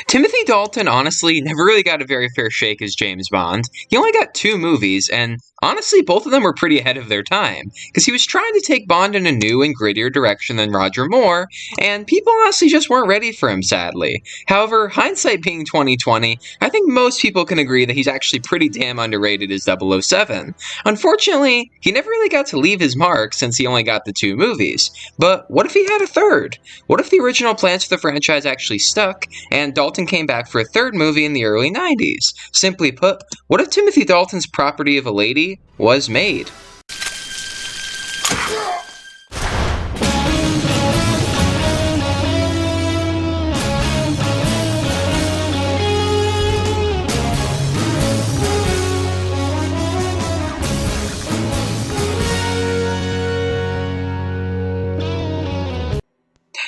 Timothy Dalton honestly never really got a very fair shake as James Bond. He only got 2 movies, and honestly, both of them were pretty ahead of their time, because he was trying to take Bond in a new and grittier direction than Roger Moore, and people honestly just weren't ready for him, sadly. However, hindsight being 2020, I think most people can agree that he's actually pretty damn underrated as 007. Unfortunately, he never really got to leave his mark since he only got the 2 movies. But what if he had a third? What if the original plans for the franchise actually stuck, and Dalton came back for a third movie in the early 90s? Simply put, what if Timothy Dalton's Property of a Lady was made?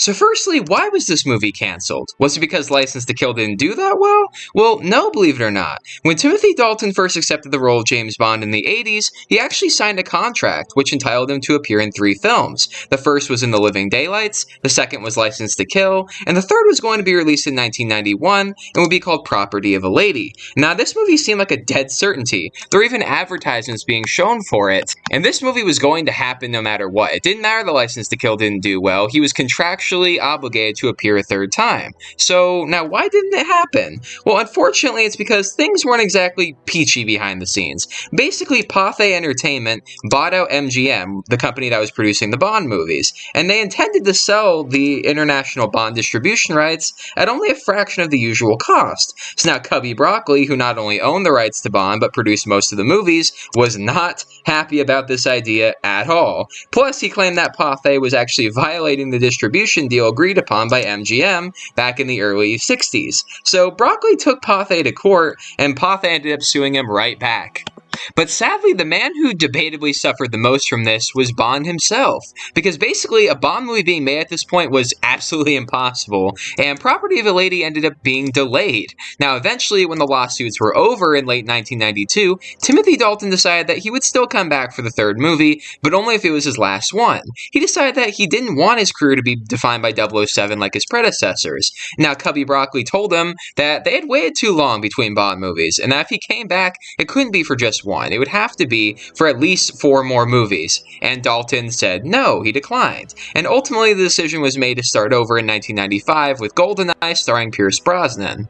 So firstly, why was this movie cancelled? Was it because License to Kill didn't do that well? Well, no, believe it or not. When Timothy Dalton first accepted the role of James Bond in the 80s, he actually signed a contract which entitled him to appear in 3 films. The first was In the Living Daylights, the second was License to Kill, and the third was going to be released in 1991 and would be called Property of a Lady. Now, this movie seemed like a dead certainty. There were even advertisements being shown for it, and this movie was going to happen no matter what. It didn't matter the License to Kill didn't do well. He was contractually obligated to appear a third time. So now why didn't it happen? Well, unfortunately, it's because things weren't exactly peachy behind the scenes. Basically, Pathé Entertainment bought out MGM, the company that was producing the Bond movies, and they intended to sell the international Bond distribution rights at only a fraction of the usual cost. So now Cubby Broccoli, who not only owned the rights to Bond but produced most of the movies, was not happy about this idea at all. Plus, he claimed that Pathé was actually violating the distribution deal agreed upon by MGM back in the early 60s. So Broccoli took Pathé to court, and Pathé ended up suing him right back. But sadly, the man who debatably suffered the most from this was Bond himself, because basically a Bond movie being made at this point was absolutely impossible, and Property of a Lady ended up being delayed. Now, eventually, when the lawsuits were over in late 1992, Timothy Dalton decided that he would still come back for the third movie, but only if it was his last one. He decided that he didn't want his career to be defined by 007 like his predecessors. Now, Cubby Broccoli told him that they had waited too long between Bond movies, and that if he came back, it couldn't be for just one. It would have to be for at least 4 more movies. And Dalton said no, he declined. And ultimately the decision was made to start over in 1995 with GoldenEye starring Pierce Brosnan.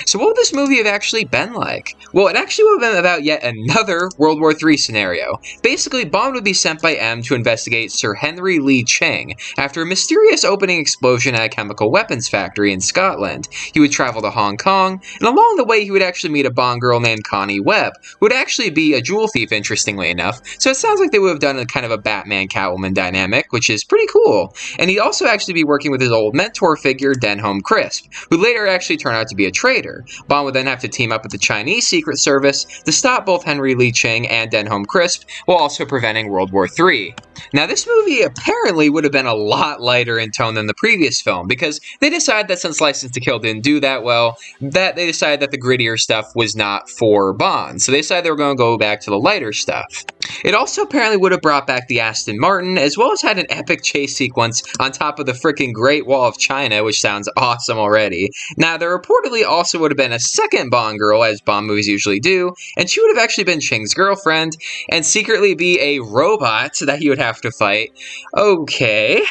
So what would this movie have actually been like? Well, it actually would have been about yet another World War III scenario. Basically, Bond would be sent by M to investigate Sir Henry Lee Ching after a mysterious opening explosion at a chemical weapons factory in Scotland. He would travel to Hong Kong, and along the way he would actually meet a Bond girl named Connie Webb, who would actually be a jewel thief, interestingly enough. So it sounds like they would have done a kind of a Batman-Catwoman dynamic, which is pretty cool. And he'd also actually be working with his old mentor figure, Denholm Crisp, who later actually turned out to be a traitor. Bond would then have to team up with the Chinese Secret Service to stop both Henry Lee Ching and Denholm Crisp, while also preventing World War III. Now, this movie apparently would have been a lot lighter in tone than the previous film, because they decided that since License to Kill didn't do that well, that they decided that the grittier stuff was not for Bond, so they decided they were going to go back to the lighter stuff. It also apparently would have brought back the Aston Martin, as well as had an epic chase sequence on top of the freaking Great Wall of China, which sounds awesome already. Now, there reportedly also would have been a second Bond girl, as Bond movies usually do, and she would have actually been Ching's girlfriend, and secretly be a robot that he would have to fight. Okay.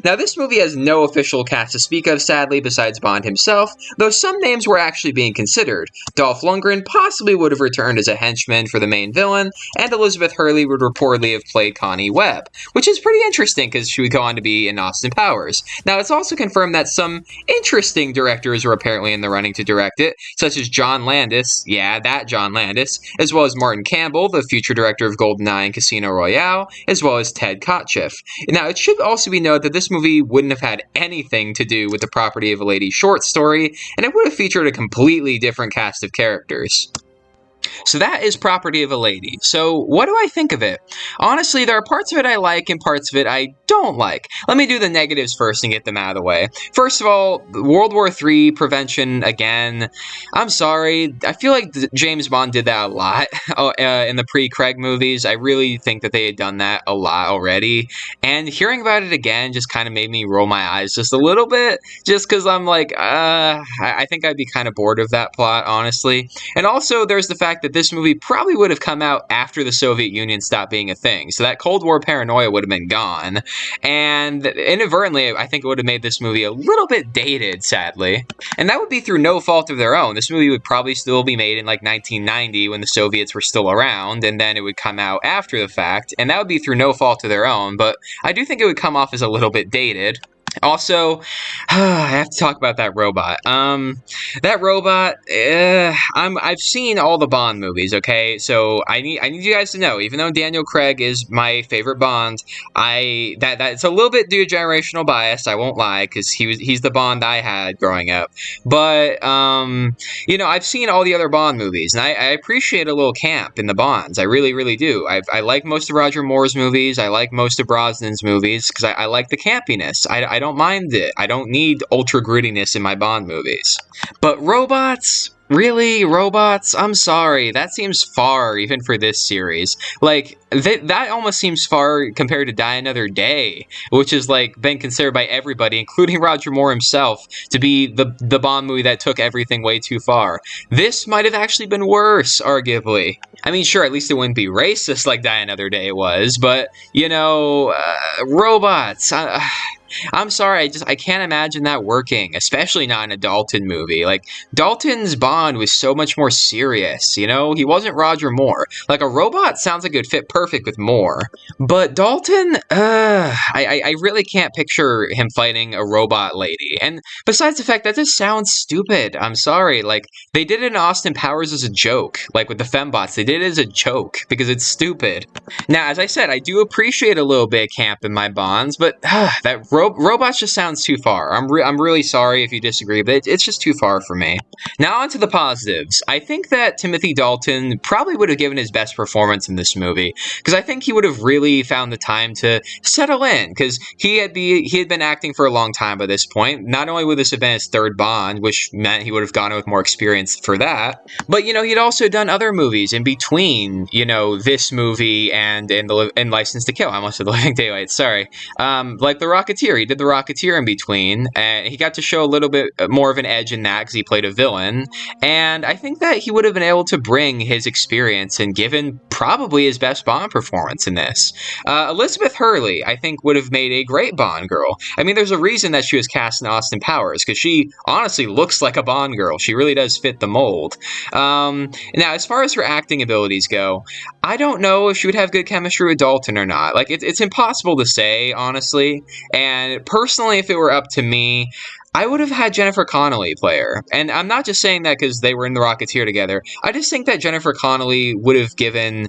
Now, this movie has no official cast to speak of, sadly, besides Bond himself, though some names were actually being considered. Dolph Lundgren possibly would have returned as a henchman for the main villain, and Elizabeth Hurley would reportedly have played Connie Webb, which is pretty interesting because she would go on to be in Austin Powers. Now, it's also confirmed that some interesting directors were apparently in the running to direct it, such as John Landis, yeah, that John Landis, as well as Martin Campbell, the future director of GoldenEye and Casino Royale, as well as Ted Kotcheff. Now, it should also be noted that this movie wouldn't have had anything to do with the Property of a Lady short story, and it would have featured a completely different cast of characters. So that is Property of a Lady. So what do I think of it? Honestly, there are parts of it I like and parts of it I don't like. Let me do the negatives first and get them out of the way. First of all, World War III prevention again. I'm sorry. I feel like James Bond did that a lot in the pre-Craig movies. I really think that they had done that a lot already. And hearing about it again just kind of made me roll my eyes just a little bit, just because I'm like, I think I'd be kind of bored of that plot, honestly. And also, there's the fact that this movie probably would have come out after the Soviet Union stopped being a thing. So that Cold War paranoia would have been gone. And inadvertently, I think it would have made this movie a little bit dated, sadly. And that would be through no fault of their own. This movie would probably still be made in like 1990 when the Soviets were still around, and then it would come out after the fact. And that would be through no fault of their own, but I do think it would come off as a little bit dated. Also, I have to talk about that robot. That robot, I've seen all the Bond movies, okay? So I need you guys to know, even though Daniel Craig is my favorite Bond, that's a little bit due to generational bias, I won't lie, because he's the Bond I had growing up. But, I've seen all the other Bond movies, and I appreciate a little camp in the Bonds. I really, really do. I like most of Roger Moore's movies. I like most of Brosnan's movies, because I like the campiness. I don't mind it. I don't need ultra grittiness in my Bond movies. But robots? Really? Robots? I'm sorry. That seems far, even for this series. Like, that almost seems far compared to Die Another Day, which is, like, been considered by everybody, including Roger Moore himself, to be the Bond movie that took everything way too far. This might have actually been worse, arguably. I mean, sure, at least it wouldn't be racist like Die Another Day was, but, robots. I'm sorry, I can't imagine that working, especially not in a Dalton movie. Like, Dalton's Bond was so much more serious, He wasn't Roger Moore. Like, a robot sounds like it would fit perfect with Moore. But Dalton, I really can't picture him fighting a robot lady. And besides the fact that just sounds stupid, I'm sorry. Like, they did it in Austin Powers as a joke. Like, with the fembots, they did it as a joke, because it's stupid. Now, as I said, I do appreciate a little bit of camp in my Bonds, but that robots just sounds too far. I'm really sorry if you disagree, but it's just too far for me. Now on to the positives. I think that Timothy Dalton probably would have given his best performance in this movie, because I think he would have really found the time to settle in, because he had been acting for a long time by this point. Not only would this have been his third Bond, which meant he would have gone with more experience for that, but he'd also done other movies in between, this movie and License to Kill. I almost said The Living Daylights, sorry. Like The Rocketeer. He did The Rocketeer in between, and he got to show a little bit more of an edge in that because he played a villain, and I think that he would have been able to bring his experience and given probably his best Bond performance in this. Elizabeth Hurley, I think, would have made a great Bond girl. I mean, there's a reason that she was cast in Austin Powers, because she honestly looks like a Bond girl. She really does fit the mold. Now, as far as her acting abilities go, I don't know if she would have good chemistry with Dalton or not. Like, it's impossible to say, honestly, and personally, if it were up to me, I would have had Jennifer Connelly play her. And I'm not just saying that because they were in The Rocketeer together. I just think that Jennifer Connelly would have given,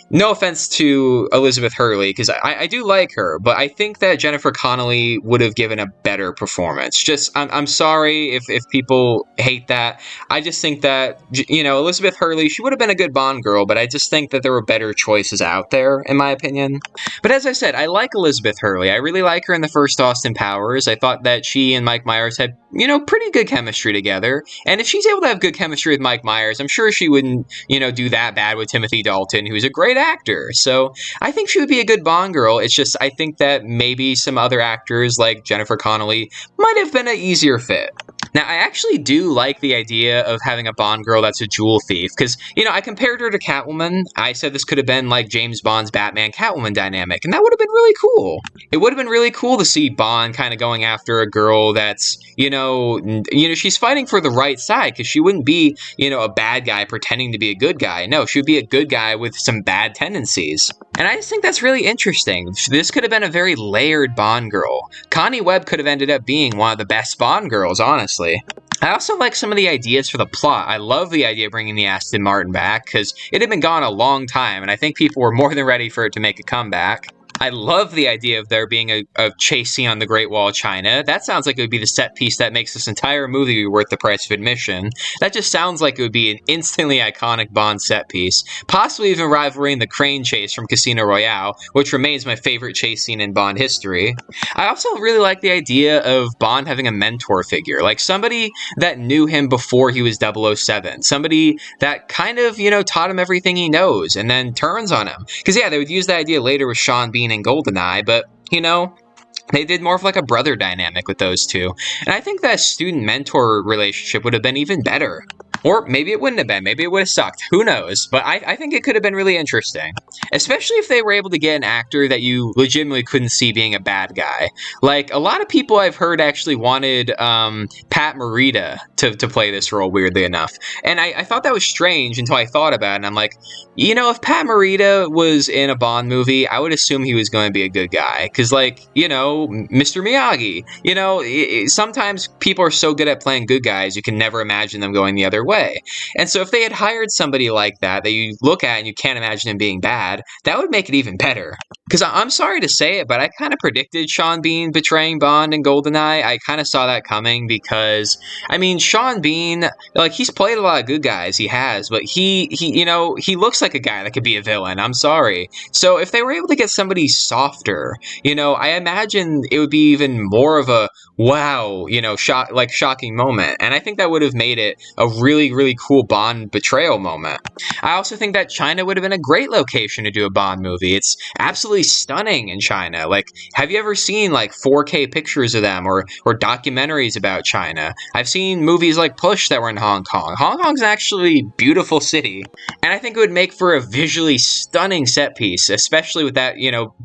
no offense to Elizabeth Hurley, because I do like her, but I think that Jennifer Connelly would have given a better performance. I'm sorry if people hate that. I just think that, Elizabeth Hurley, she would have been a good Bond girl, but I just think that there were better choices out there, in my opinion. But as I said, I like Elizabeth Hurley. I really like her in the first Austin Powers. I thought that she and Mike Myers had, pretty good chemistry together. And if she's able to have good chemistry with Mike Myers, I'm sure she wouldn't, do that bad with Timothy Dalton, who's a great actor. So I think she would be a good Bond girl. It's just, I think that maybe some other actors like Jennifer Connelly might have been an easier fit. Now, I actually do like the idea of having a Bond girl that's a jewel thief, because, I compared her to Catwoman. I said this could have been like James Bond's Batman-Catwoman dynamic, and that would have been really cool. It would have been really cool to see Bond kind of going after a girl that's, she's fighting for the right side, because she wouldn't be, a bad guy pretending to be a good guy. No, she would be a good guy with some bad tendencies. And I just think that's really interesting. This could have been a very layered Bond girl. Connie Webb could have ended up being one of the best Bond girls, honestly. I also like some of the ideas for the plot. I love the idea of bringing the Aston Martin back, because it had been gone a long time, and I think people were more than ready for it to make a comeback. I love the idea of there being a chase scene on the Great Wall of China. That sounds like it would be the set piece that makes this entire movie worth the price of admission. That just sounds like it would be an instantly iconic Bond set piece, possibly even rivaling the crane chase from Casino Royale, which remains my favorite chase scene in Bond history. I also really like the idea of Bond having a mentor figure, like somebody that knew him before he was 007, somebody that kind of, taught him everything he knows and then turns on him. Because, yeah, they would use that idea later with Sean Bean and GoldenEye, but, they did more of like a brother dynamic with those two. And I think that student-mentor relationship would have been even better. Or maybe it wouldn't have been. Maybe it would have sucked. Who knows? But I think it could have been really interesting. Especially if they were able to get an actor that you legitimately couldn't see being a bad guy. Like, a lot of people I've heard actually wanted Pat Morita to play this role, weirdly enough. And I thought that was strange until I thought about it. And I'm like, if Pat Morita was in a Bond movie, I would assume he was going to be a good guy. Because, Mr. Miyagi. Sometimes people are so good at playing good guys, you can never imagine them going the other way. And so if they had hired somebody like that you look at and you can't imagine him being bad, that would make it even better. Because I'm sorry to say it, but I kind of predicted Sean Bean betraying Bond in GoldenEye. I kind of saw that coming because, Sean Bean, he's played a lot of good guys, he has, but he looks like a guy that could be a villain. I'm sorry. So if they were able to get somebody softer, I imagine it would be even more of a wow, shocking moment. And I think that would have made it a really, really cool Bond betrayal moment. I also think that China would have been a great location to do a Bond movie. It's absolutely stunning in China. Have you ever seen 4K pictures of them or documentaries about China? I've seen movies like Push that were in Hong Kong. Hong Kong's actually a beautiful city. And I think it would make for a visually stunning set piece, especially with that,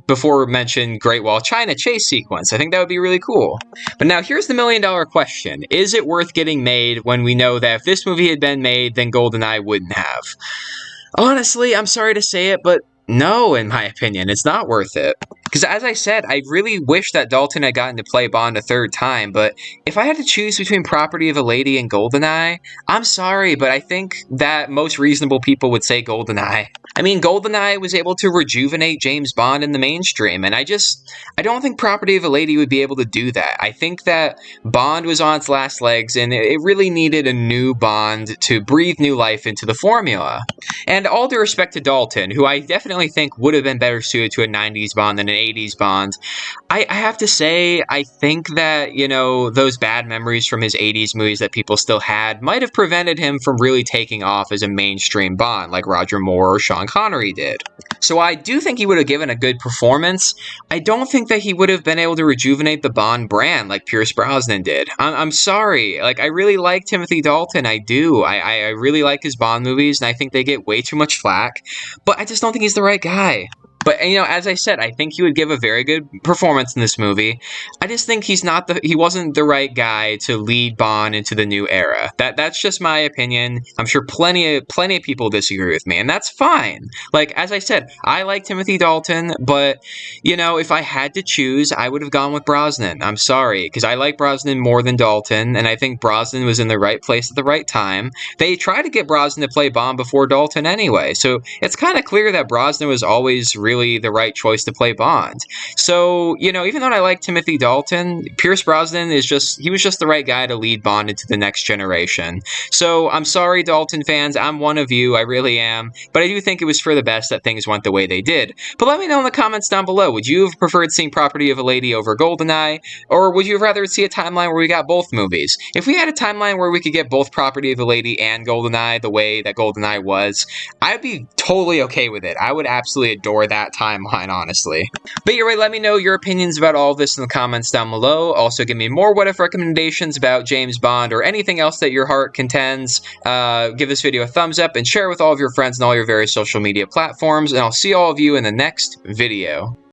before mentioned Great Wall of China chase sequence. I think that would be really cool. But now here's the million-dollar question. Is it worth getting made when we know that if this movie had been made, then GoldenEye wouldn't have? Honestly, I'm sorry to say it, but no, in my opinion, it's not worth it. Because as I said, I really wish that Dalton had gotten to play Bond a third time, but if I had to choose between Property of a Lady and GoldenEye, I'm sorry, but I think that most reasonable people would say GoldenEye. GoldenEye was able to rejuvenate James Bond in the mainstream, and I don't think Property of a Lady would be able to do that. I think that Bond was on its last legs, and it really needed a new Bond to breathe new life into the formula. And all due respect to Dalton, who I definitely think would have been better suited to a 90s Bond than an 80s Bond, I have to say, I think that, those bad memories from his 80s movies that people still had might have prevented him from really taking off as a mainstream Bond like Roger Moore or Sean Connery did. So I do think he would have given a good performance. I don't think that he would have been able to rejuvenate the Bond brand like Pierce Brosnan did. I'm sorry. I really like Timothy Dalton. I do. I really like his Bond movies, and I think they get way too much flack. But I just don't think he's the right guy. But, as I said, I think he would give a very good performance in this movie. I just think he wasn't the right guy to lead Bond into the new era. That's just my opinion. I'm sure plenty of people disagree with me, and that's fine. As I said, I like Timothy Dalton, but, if I had to choose, I would have gone with Brosnan. I'm sorry, because I like Brosnan more than Dalton, and I think Brosnan was in the right place at the right time. They tried to get Brosnan to play Bond before Dalton anyway, so it's kind of clear that Brosnan was always really the right choice to play Bond. So, even though I like Timothy Dalton, Pierce Brosnan was just the right guy to lead Bond into the next generation. So, I'm sorry, Dalton fans, I'm one of you, I really am, but I do think it was for the best that things went the way they did. But let me know in the comments down below, would you have preferred seeing Property of a Lady over GoldenEye, or would you have rather see a timeline where we got both movies? If we had a timeline where we could get both Property of a Lady and GoldenEye the way that GoldenEye was, I'd be totally okay with it. I would absolutely adore that timeline, honestly. But either way, let me know your opinions about all of this in the comments down below. Also, give me more what-if recommendations about James Bond or anything else that your heart contends. Give this video a thumbs up and share it with all of your friends and all your various social media platforms, and I'll see all of you in the next video.